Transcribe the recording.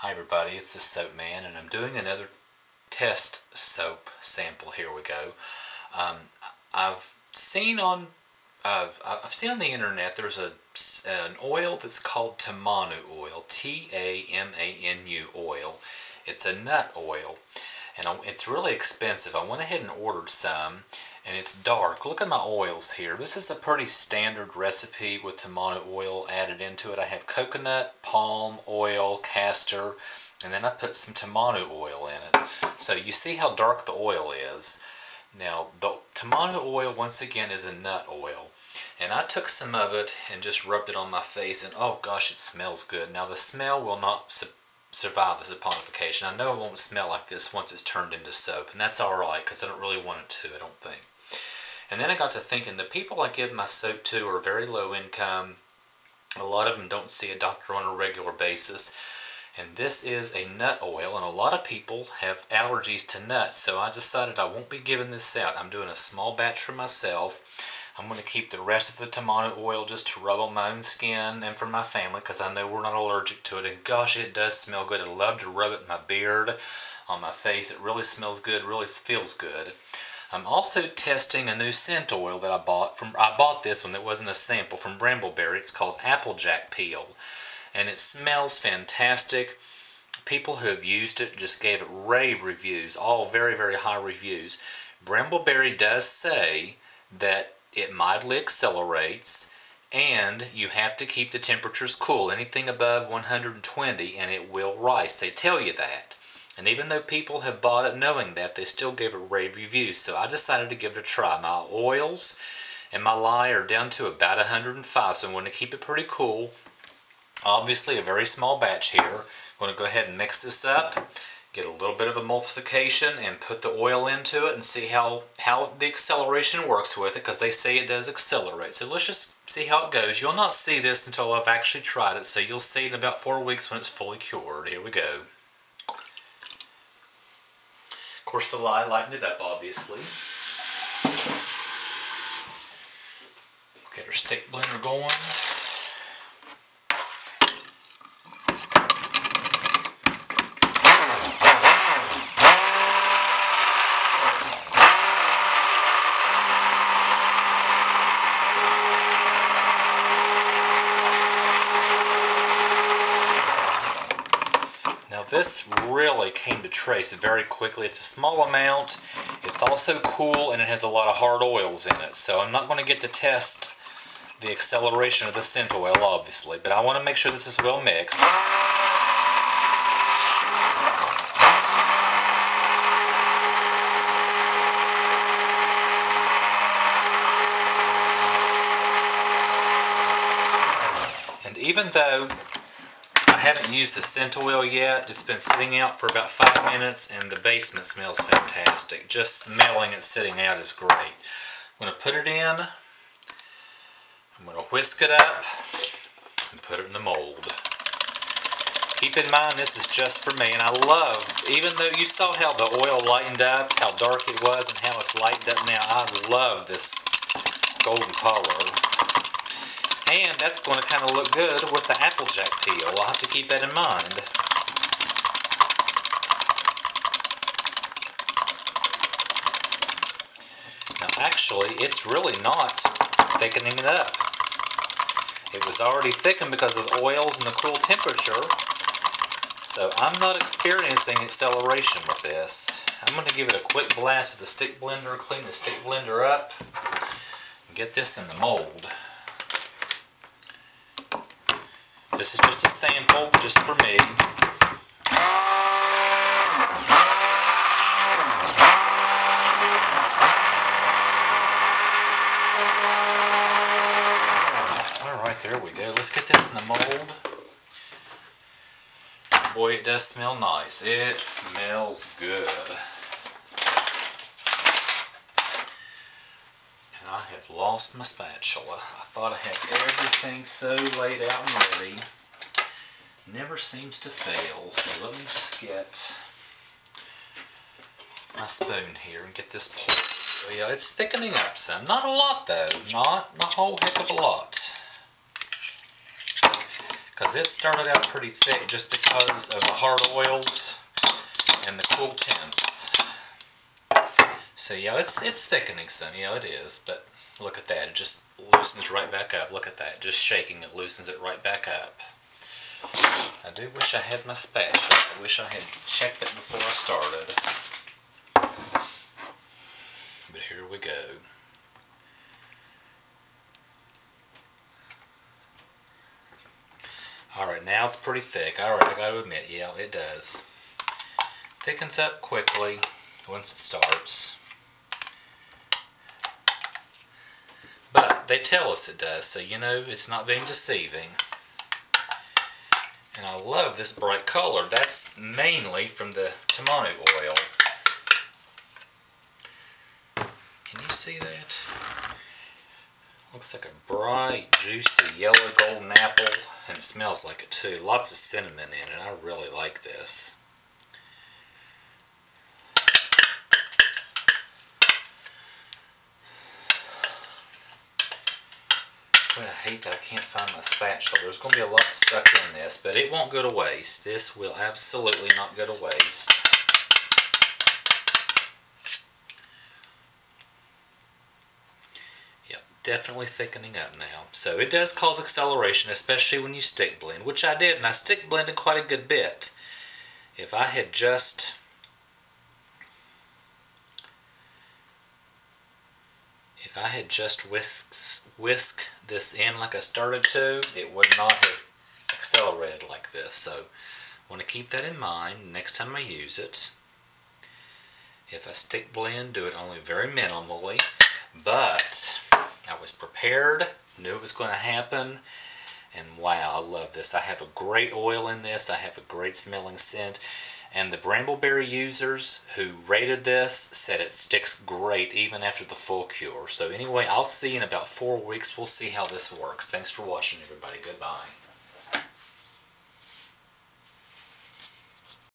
Hi everybody, it's the Soap Man, and I'm doing another test soap sample. Here we go. I've seen on the internet there's an oil that's called tamanu oil, Tamanu oil. It's a nut oil, and it's really expensive. I went ahead and ordered some, and it's dark. Look at my oils here. This is a pretty standard recipe with tamanu oil added into it. I have coconut, palm oil, castor, and then I put some tamanu oil in it. So you see how dark the oil is. Now the tamanu oil, once again, is a nut oil. And I took some of it and just rubbed it on my face, and oh gosh, it smells good. Now the smell will not survive the saponification. I know it won't smell like this once it's turned into soap, and that's alright because I don't really want it to, I don't think. And then I got to thinking, the people I give my soap to are very low income. A lot of them don't see a doctor on a regular basis. And this is a nut oil, and a lot of people have allergies to nuts, so I decided I won't be giving this out. I'm doing a small batch for myself. I'm going to keep the rest of the tamanu oil just to rub on my own skin and for my family, because I know we're not allergic to it. And gosh, it does smell good. I love to rub it in my beard, on my face. It really smells good, really feels good. I'm also testing a new scent oil that I bought. I bought this one that wasn't a sample, from Brambleberry. It's called Applejack Peel, and it smells fantastic. People who have used it just gave it rave reviews, all very, very high reviews. Brambleberry does say that it mildly accelerates, and you have to keep the temperatures cool. Anything above 120 and it will rise. They tell you that. And even though people have bought it knowing that, they still give it rave reviews. So I decided to give it a try. My oils and my lye are down to about 105, so I'm going to keep it pretty cool. Obviously a very small batch here. I'm going to go ahead and mix this up, get a little bit of emulsification, and put the oil into it and see how the acceleration works with it, because they say it does accelerate. So let's just see how it goes. You'll not see this until I've actually tried it, so you'll see it in about 4 weeks when it's fully cured. Here we go. Of course, the lye lightened it up, obviously. Get our stick blender going. This really came to trace very quickly. It's a small amount, it's also cool, and it has a lot of hard oils in it. So I'm not going to get to test the acceleration of the scent oil, obviously, but I want to make sure this is well mixed. And even though I haven't used the scent oil yet, it's been sitting out for about 5 minutes, and the basement smells fantastic. Just smelling it sitting out is great. I'm going to put it in, I'm going to whisk it up, and put it in the mold. Keep in mind, this is just for me, and I love, even though you saw how the oil lightened up, how dark it was, and how it's lightened up now, I love this golden color. And that's going to kind of look good with the Applejack peel. I'll have to keep that in mind. Now actually, it's really not thickening it up. It was already thickened because of the oils and the cool temperature. So I'm not experiencing acceleration with this. I'm going to give it a quick blast with the stick blender, clean the stick blender up, and get this in the mold. This is just a sample, just for me. Alright, there we go. Let's get this in the mold. Boy, it does smell nice. It smells good. I have lost my spatula. I thought I had everything so laid out and ready. Never seems to fail. So let me just get my spoon here and get this poured. So yeah, it's thickening up some. Not a lot though. Not a whole heck of a lot. because it started out pretty thick just because of the hard oils and the cool temps. So yeah, it's thickening some. Yeah, it is. But look at that. It just loosens right back up. Look at that. Just shaking it loosens it right back up. I do wish I had my spatula. I wish I had checked it before I started. But here we go. Alright, now it's pretty thick. Alright, I gotta admit, yeah, it does. Thickens up quickly once it starts. But they tell us it does, so you know it's not being deceiving. And I love this bright color. That's mainly from the tamanu oil. Can you see that? Looks like a bright, juicy, yellow golden apple, and it smells like it too. Lots of cinnamon in it. I really like this. Well, I hate that I can't find my spatula. There's going to be a lot stuck in this, but it won't go to waste. This will absolutely not go to waste. Yep, definitely thickening up now. So it does cause acceleration, especially when you stick blend, which I did, and I stick blended quite a good bit. If I had just whisked this in like I started to, it would not have accelerated like this. So I want to keep that in mind next time I use it. If I stick blend, do it only very minimally. But I was prepared, knew it was going to happen, and wow, I love this. I have a great oil in this. I have a great smelling scent. And the Brambleberry users who rated this said it sticks great even after the full cure. So anyway, I'll see you in about 4 weeks. We'll see how this works. Thanks for watching, everybody. Goodbye.